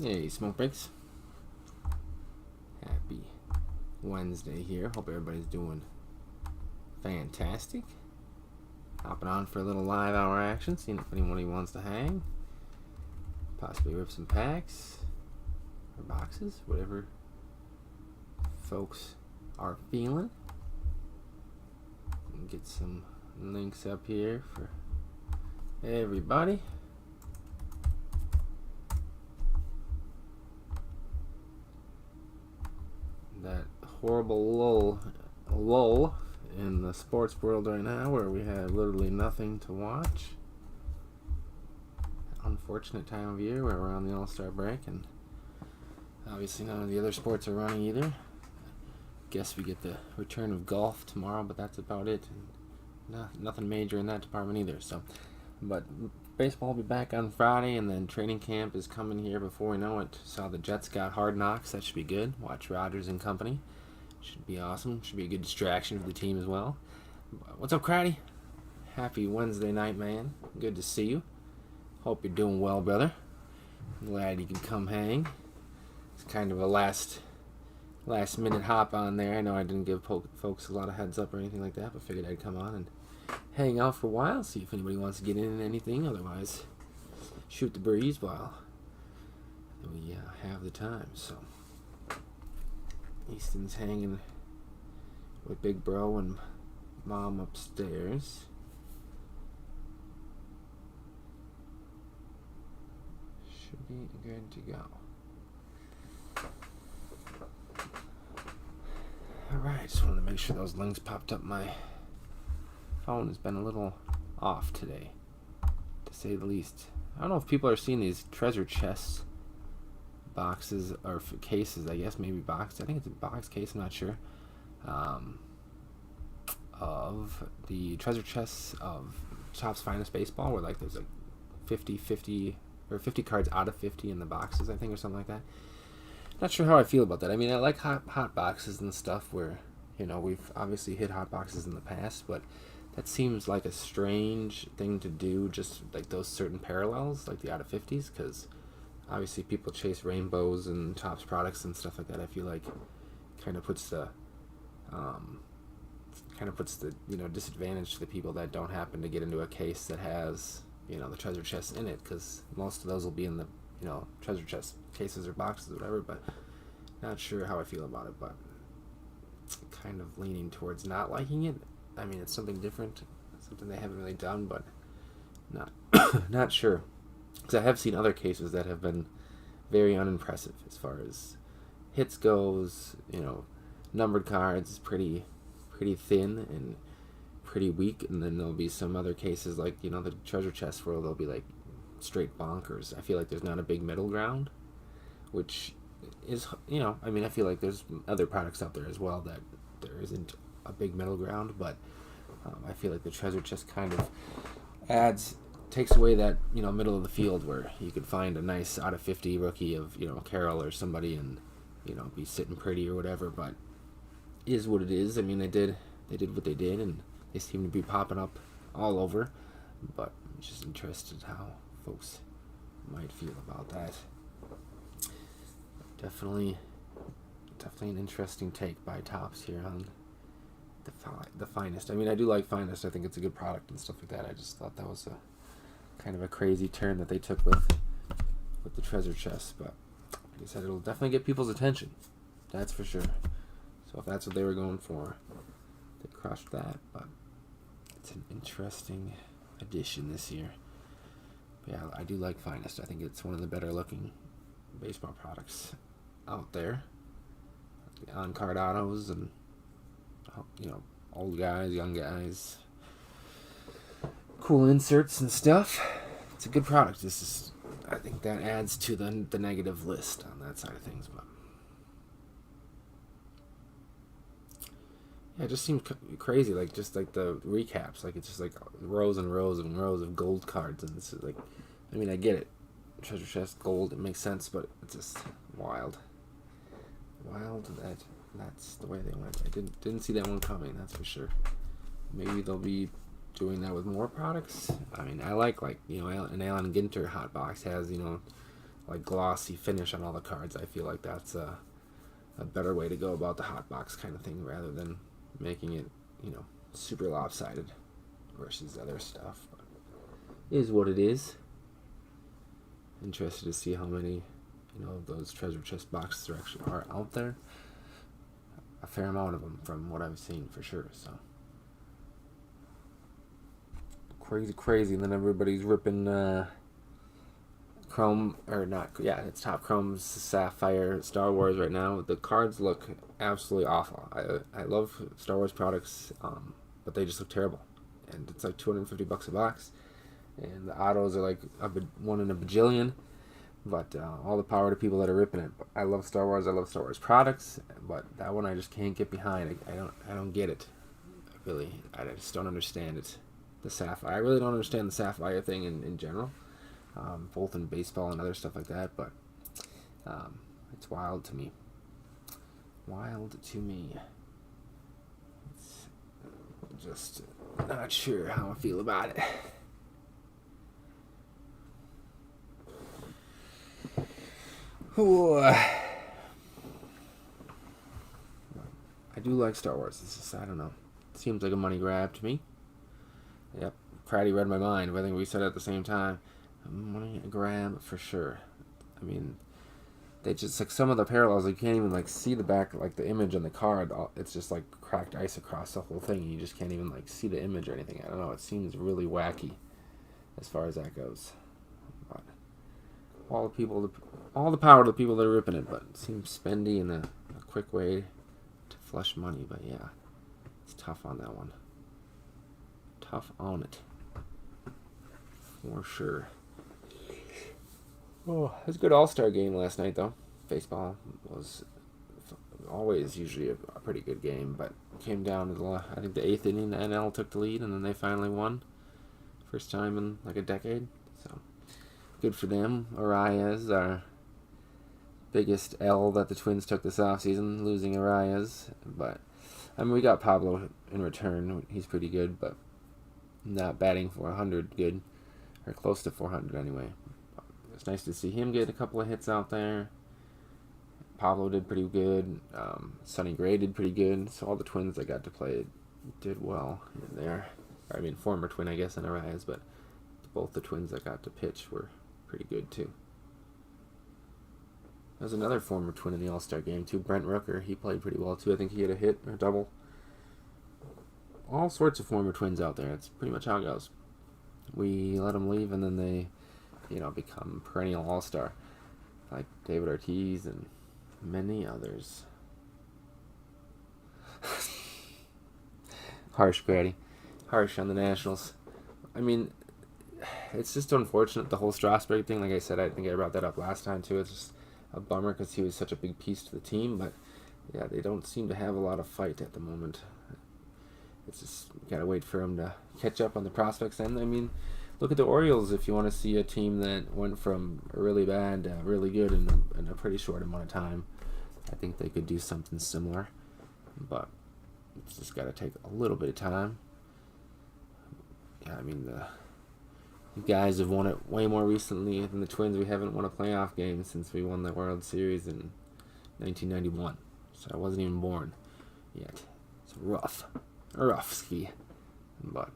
Hey, SmokeBreaks. Happy Wednesday here. Hope everybody's doing fantastic. Hopping on for a little live hour action, seeing if anybody wants to hang. Possibly rip some packs or boxes, whatever folks are feeling. And get some links up here for everybody. That horrible lull in the sports world right now where we have literally nothing to watch. Unfortunate time of year where we're on the All-Star break and obviously none of the other sports are running either. Guess we get the return of golf tomorrow, but that's about it. Nothing major in that department either. But baseball will be back on Friday, and then training camp is coming here before we know it. Saw the Jets got Hard Knocks. That should be good. Watch Rodgers and company. Should be awesome. Should be a good distraction for the team as well. What's up, Craddy? Happy Wednesday night, man. Good to see you. Hope you're doing well, brother. Glad you can come hang. It's kind of a last minute hop on there. I know I didn't give folks a lot of heads up or anything like that, but figured I'd come on and hang out for a while, see if anybody wants to get in anything. Otherwise, shoot the breeze while we have the time. So, Easton's hanging with Big Bro and Mom upstairs. Should be good to go. Alright, just wanted to make sure those links popped up. My phone has been a little off today, to say the least. I don't know if people are seeing these treasure chest boxes or cases, I guess, maybe box. I think it's a box case, I'm not sure. Of the treasure chests of Topps Finest Baseball, where like there's like 50 cards out of 50 in the boxes, I think, or something like that. Not sure how I feel about that. I mean, I like hot boxes and stuff where, you know, we've obviously hit hot boxes in the past, but that seems like a strange thing to do, just like those certain parallels, like the out of 50s, because obviously people chase rainbows and Topps products and stuff like that. I feel like kind of puts the disadvantage to the people that don't happen to get into a case that has, you know, the treasure chest in it, because most of those will be in the, you know, treasure chest cases or boxes or whatever. But not sure how I feel about it, but kind of leaning towards not liking it. I mean, it's something different, something they haven't really done, but not sure, because I have seen other cases that have been very unimpressive as far as hits goes. You know, numbered cards is pretty thin and pretty weak, and then there'll be some other cases like, you know, the treasure chest where they'll be like straight bonkers. I feel like there's not a big middle ground, which is, you know, I mean, I feel like there's other products out there as well that there isn't a big middle ground, but I feel like the treasure chest kind of takes away that, you know, middle of the field where you could find a nice out of 50 rookie of, you know, Carroll or somebody and, you know, be sitting pretty or whatever. But is what it is. I mean, they did what they did, and they seem to be popping up all over, but I'm just interested how folks might feel about that. Definitely an interesting take by Topps here on the Finest. I mean, I do like Finest. I think it's a good product and stuff like that. I just thought that was a kind of a crazy turn that they took with the treasure chest, but like I said, it'll definitely get people's attention. That's for sure. So if that's what they were going for, they crushed that. But it's an interesting addition this year. But yeah, I do like Finest. I think it's one of the better looking baseball products out there. The on-card autos and, you know, old guys, young guys, cool inserts and stuff. It's a good product. I think that adds to the negative list on that side of things. But yeah, it just seems crazy. Like, just like the recaps, like it's just like rows and rows and rows of gold cards, and it's like, I mean, I get it, treasure chest gold, it makes sense, but it's just wild that that's the way they went. I didn't see that one coming, that's for sure. Maybe they'll be doing that with more products. I mean, I like, you know, an Alan Ginter hot box has, you know, like glossy finish on all the cards. I feel like that's a better way to go about the hot box kind of thing, rather than making it, super lopsided versus other stuff. But it is what it is. Interested to see how many, of those treasure chest boxes are out there. A fair amount of them from what I've seen, for sure. So crazy. And then everybody's ripping Chrome, or not, yeah, it's Top Chrome's Sapphire Star Wars right now. The cards look absolutely awful. I love Star Wars products, but they just look terrible. And it's like $250 a box. And the autos are like one in a bajillion. But all the power to people that are ripping it. I love Star Wars. I love Star Wars products, but that one I just can't get behind. I don't get it. I just don't understand it. The Sapphire. I really don't understand the Sapphire thing in general. Both in baseball and other stuff like that, but it's wild to me. It's just not sure how I feel about it. I do like Star Wars. It's just, I don't know. It seems like a money grab to me. Yep, Pratty read my mind, but I think we said it at the same time. Money grab for sure. I mean, they just, like, some of the parallels, you can't even, like, see the back, like, the image on the card. It's just, like, cracked ice across the whole thing, and you just can't even, like, see the image or anything. I don't know. It seems really wacky as far as that goes. But all the power to the people that are ripping it, but it seems spendy and a quick way to flush money. But yeah, it's tough on that one. Tough on it. For sure. Oh, it was a good All-Star game last night, though. Baseball was always usually a pretty good game, but came down to I think the 8th inning, the NL took the lead, and then they finally won. First time in like a decade, so good for them. Arias, our biggest L that the Twins took this offseason, losing Arias, but I mean, we got Pablo in return. He's pretty good, but not batting for 100 good, or close to 400 anyway. It's nice to see him get a couple of hits out there. Pablo did pretty good. Sonny Gray did pretty good. So all the Twins that got to play did well in there. I mean, former Twin, I guess, in Arias, but both the Twins that got to pitch were pretty good too. There's another former Twin in the All-Star game too, Brent Rooker. He played pretty well too. I think he had a hit or a double. All sorts of former Twins out there. That's pretty much how it goes. We let them leave, and then they, become perennial All-Star, like David Ortiz and many others. Harsh, Grady. Harsh on the Nationals. I mean, it's just unfortunate, the whole Strasburg thing. Like I said, I think I brought that up last time too. It's just a bummer because he was such a big piece to the team, but yeah, they don't seem to have a lot of fight at the moment. It's just, you gotta wait for him to catch up on the prospects. And I mean, look at the Orioles if you want to see a team that went from really bad to really good in a pretty short amount of time. I think they could do something similar, but it's just got to take a little bit of time. Yeah, I mean, the guys have won it way more recently than the Twins. We haven't won a playoff game since we won the World Series in 1991, so I wasn't even born yet. It's rough ski, but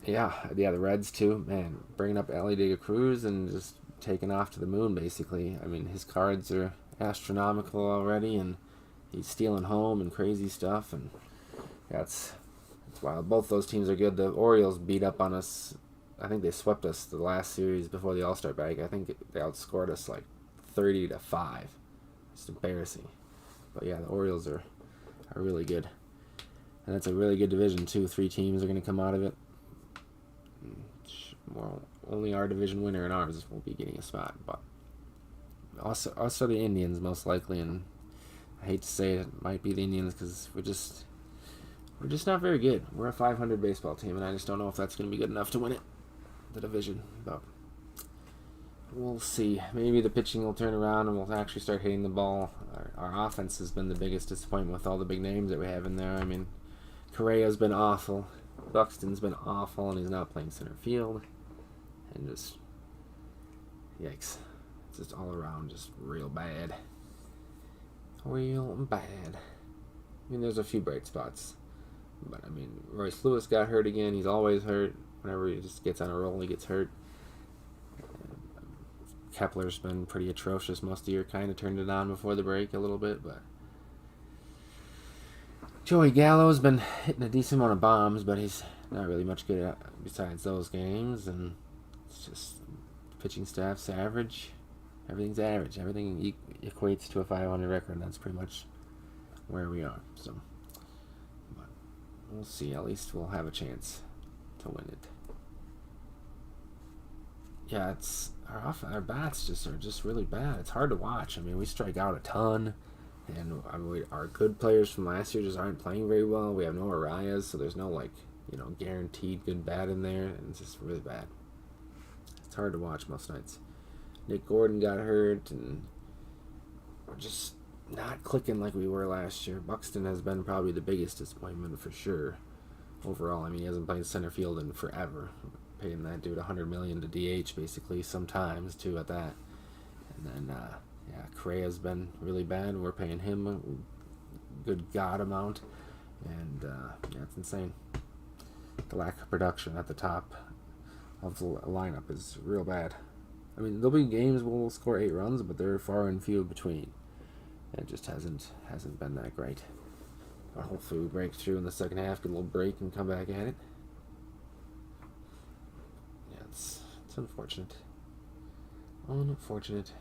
yeah, the Reds too, man, bringing up Ali De La Cruz and just taking off to the moon, basically. I mean, his cards are astronomical already, and he's stealing home and crazy stuff, and that's wild. Both those teams are good. The Orioles beat up on us. I think they swept us the last series before the All-Star break. I think they outscored us like 30-5. It's embarrassing. But yeah, the Orioles are really good. And it's a really good division too. 3 teams are going to come out of it. Well, only our division winner and ours will be getting a spot, but also the Indians most likely. And I hate to say it might be the Indians because we're just not very good. We're a 500 baseball team, and I just don't know if that's going to be good enough to win it, the division. But we'll see. Maybe the pitching will turn around and we'll actually start hitting the ball. Our offense has been the biggest disappointment with all the big names that we have in there. I mean, Correa's been awful. Buxton's been awful, and he's not playing center field. And just Yikes. It's just all around just real bad. Real bad. I mean, there's a few bright spots. But, I mean, Royce Lewis got hurt again. He's always hurt. Whenever he just gets on a roll, he gets hurt. Kepler's been pretty atrocious most of the year. Kind of turned it on before the break a little bit, but Joey Gallo's been hitting a decent amount of bombs, but he's not really much good at besides those games, and it's just pitching staff's average. Everything's average. Everything equates to a 500 record, and that's pretty much where we are. So, but we'll see. At least we'll have a chance to win it. Yeah, it's our bats are just really bad. It's hard to watch. I mean, we strike out a ton, and I mean, our good players from last year just aren't playing very well. We have no Arias, so there's no guaranteed good bat in there, and it's just really bad. It's hard to watch most nights. Nick Gordon got hurt, and we're just not clicking like we were last year. Buxton has been probably the biggest disappointment for sure. Overall, I mean, he hasn't played center field in forever. Paying that dude $100 million to DH basically, sometimes too at that. And then Correa's been really bad. We're paying him a good god amount, and it's insane. The lack of production at the top of the lineup is real bad. I mean, there'll be games where we'll score 8 runs, but they're far and few between. It just hasn't been that great. But hopefully we break through in the second half, get a little break, and come back at it. It's unfortunate. Unfortunate.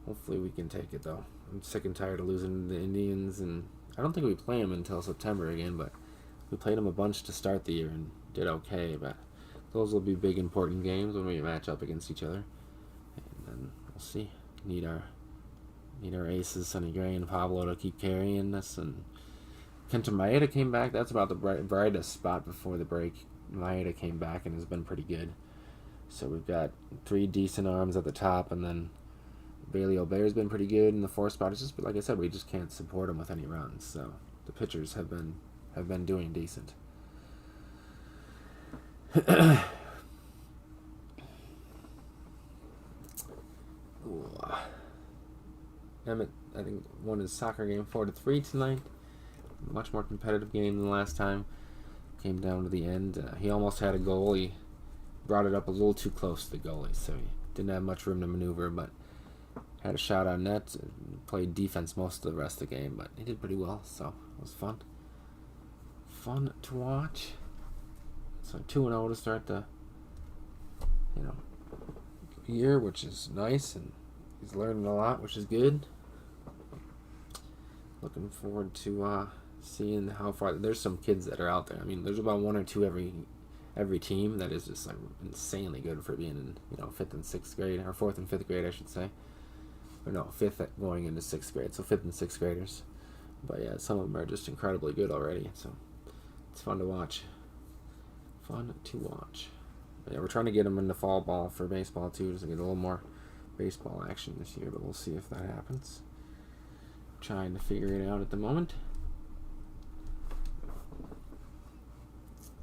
Hopefully we can take it, though. I'm sick and tired of losing to the Indians, and I don't think we play them until September again, but we played them a bunch to start the year and did okay, but those will be big, important games when we match up against each other. And then we'll see. Need our aces, Sonny Gray and Pablo, to keep carrying us, and Kenta Maeda came back. That's about the brightest spot before the break. Maeda came back and has been pretty good. So we've got 3 decent arms at the top, and then Bailey Ober's been pretty good in the 4th spot. It's just, like I said, we just can't support him with any runs. So the pitchers have been doing decent. Emmett, I think, won his soccer game 4-3 tonight. Much more competitive game than last time. Came down to the end. He almost had a goal. He brought it up a little too close to the goalie, so he didn't have much room to maneuver, but had a shot on net. Played defense most of the rest of the game, but he did pretty well, so it was fun. Fun to watch. So 2-0 to start the year, which is nice, and he's learning a lot, which is good. Looking forward to seeing how far. There's some kids that are out there. I mean, there's about 1 or 2 every team that is just like insanely good for being in 5th and 6th grade, or 4th and 5th grade, I should say. Or no, 5th going into 6th grade, so 5th and 6th graders. But yeah, some of them are just incredibly good already, so it's fun to watch. Fun to watch. But yeah, we're trying to get them into fall ball for baseball too, just to get a little more baseball action this year, but we'll see if that happens. Trying to figure it out at the moment.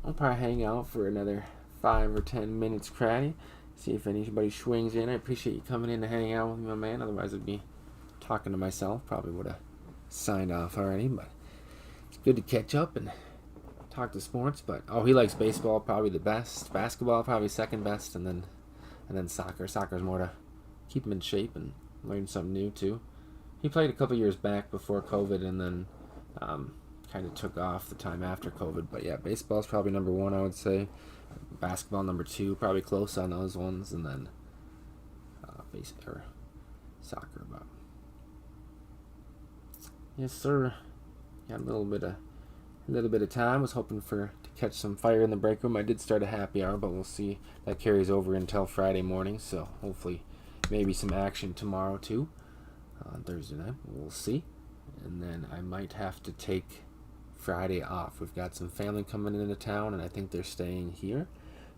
I'll probably hang out for another 5 or 10 minutes, Craddy. See if anybody swings in. I appreciate you coming in to hang out with me, my man. Otherwise, I'd be talking to myself. Probably would have signed off already, but it's good to catch up and talk to sports. But he likes baseball, probably the best. Basketball, probably second best, and then soccer. Soccer's more to keep him in shape and learn something new too. He played a couple years back before COVID, and then kind of took off the time after COVID. But yeah, baseball's probably number 1, I would say. Basketball number 2, probably close on those ones, and then soccer. But yes, sir. Got a little bit of time. Was hoping to catch some fire in the break room. I did start a happy hour, but we'll see. That carries over until Friday morning, so hopefully maybe some action tomorrow too. On Thursday night, we'll see. And then I might have to take Friday off. We've got some family coming into town, and I think they're staying here,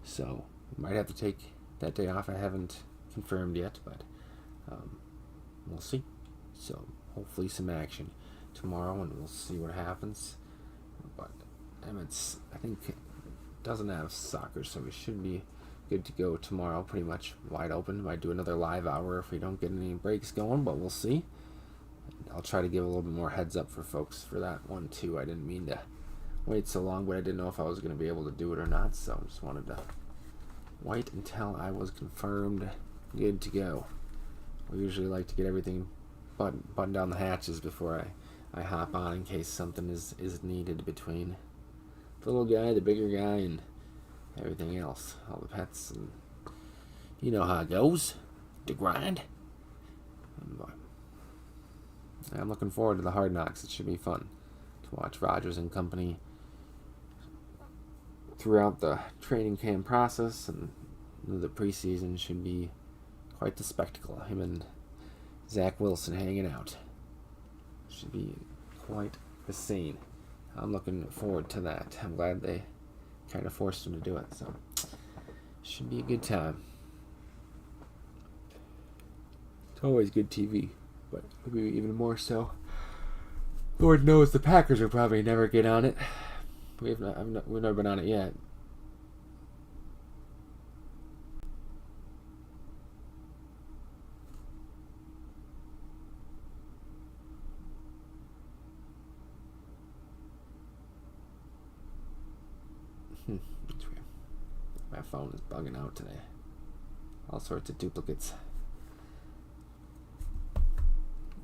so we might have to take that day off. I haven't confirmed yet, but we'll see. So hopefully some action tomorrow, and we'll see what happens. But Emmett's, I think, doesn't have soccer, so we should be good to go tomorrow, pretty much wide open. Might do another live hour if we don't get any breaks going, but we'll see. I'll try to give a little bit more heads up for folks for that one too. I didn't mean to wait so long, but I didn't know if I was going to be able to do it or not, so I just wanted to wait until I was confirmed good to go. We usually like to get everything button down the hatches before I hop on in case something is needed between the little guy, the bigger guy, and everything else, all the pets, and you know how it goes, the grind. I'm looking forward to the Hard Knocks. It should be fun to watch Rodgers and company throughout the training camp process, and the preseason should be quite the spectacle. Him and Zach Wilson hanging out should be quite the scene. I'm looking forward to that. I'm glad they kind of forced him to do it, so should be a good time. It's always good TV, but maybe even more so. Lord knows the Packers will probably never get on it. We've never been on it yet. That's weird. My phone is bugging out today. All sorts of duplicates.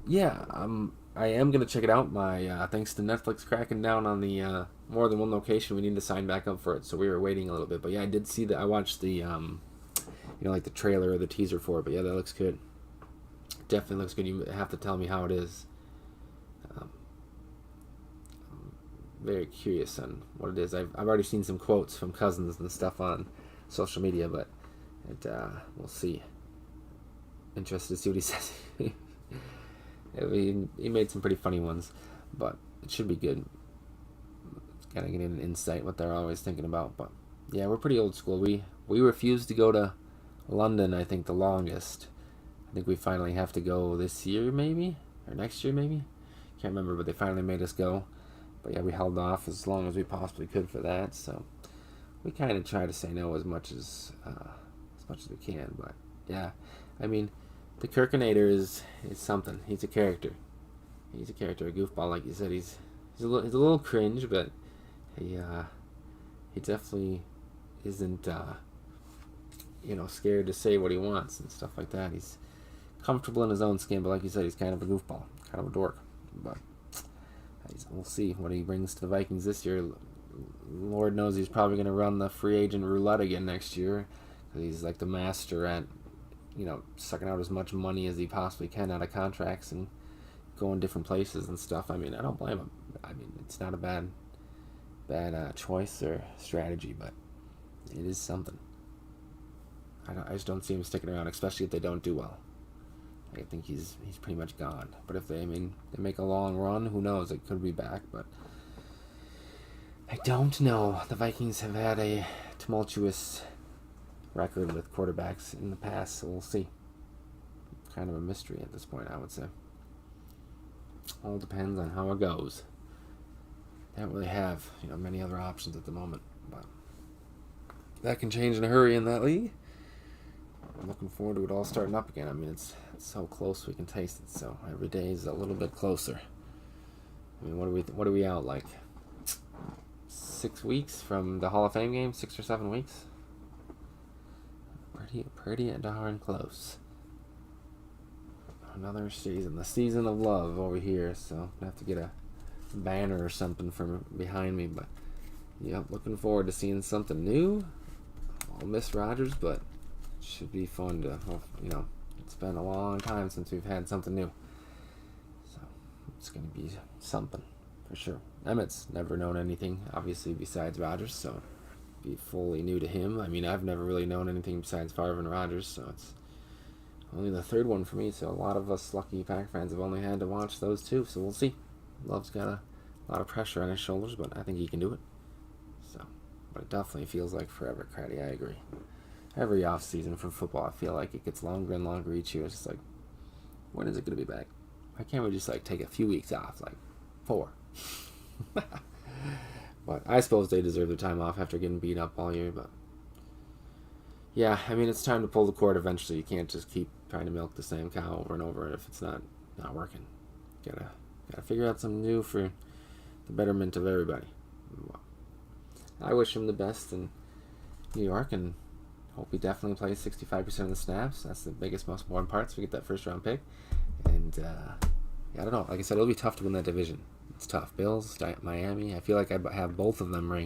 Yeah, I am gonna check it out. My thanks to Netflix cracking down on the more than one location, we need to sign back up for it. So we were waiting a little bit, but yeah, I did see that. I watched the like the trailer or the teaser for it. But yeah, that looks good. Definitely looks good. You have to tell me how it is. I'm very curious on what it is. I've already seen some quotes from cousins and stuff on social media, but we'll see. Interested to see what he says. He made some pretty funny ones, but it should be good. It's kind of getting an insight what they're always thinking about. But yeah, we're pretty old school. We refused to go to London, I think, the longest. I think we finally have to go this year, maybe, or next year, maybe. Can't remember, but they finally made us go. But yeah, we held off as long as we possibly could for that. So we kind of try to say no as much as we can. But yeah, I mean, the Kirkinator is something. He's a character. He's a character, a goofball, like you said. He's a little cringe, but he definitely isn't scared to say what he wants and stuff like that. He's comfortable in his own skin, but like you said, he's kind of a goofball, kind of a dork. But we'll see what he brings to the Vikings this year. Lord knows he's probably going to run the free agent roulette again next year, because he's like the master at sucking out as much money as he possibly can out of contracts and going different places and stuff. I mean, I don't blame him. I mean, it's not a bad choice or strategy, but it is something. I just don't see him sticking around, especially if they don't do well. I think he's pretty much gone. But if they make a long run, who knows? It could be back, but I don't know. The Vikings have had a tumultuous record with quarterbacks in the past, so we'll see. Kind of a mystery at this point, I would say. All depends on how it goes. They don't really have many other options at the moment, but that can change in a hurry in that league. I'm looking forward to it all starting up again. I mean, it's so close we can taste it. So every day is a little bit closer. I mean, what are we out like 6 weeks from the Hall of Fame game? 6 or 7 weeks. Pretty darn close. Another season, the season of love over here. So I have to get a banner or something from behind me. But yeah, looking forward to seeing something new. I'll miss Rodgers, but it should be fun to, it's been a long time since we've had something new. So it's going to be something for sure. Emmett's never known anything, obviously, besides Rodgers, so be fully new to him. I mean, I've never really known anything besides Favre and Rodgers, so it's only the third one for me. So a lot of us lucky Pack fans have only had to watch those two. So we'll see. Love's got a lot of pressure on his shoulders, but I think he can do it. So, but it definitely feels like forever, Craddy. I agree. Every off season for football, I feel like it gets longer and longer each year. It's just like, when is it going to be back? Why can't we just take a few weeks off, 4? But I suppose they deserve their time off after getting beat up all year. But Yeah, I mean, it's time to pull the cord eventually. You can't just keep trying to milk the same cow over and over if it's not working. Gotta figure out something new for the betterment of everybody. I wish him the best in New York, and hope he definitely plays 65% of the snaps. That's the biggest, most important part, so we get that first round pick. And I don't know. Like I said, it'll be tough to win that division. It's tough. Bills, Miami. I feel like I have both of them ranked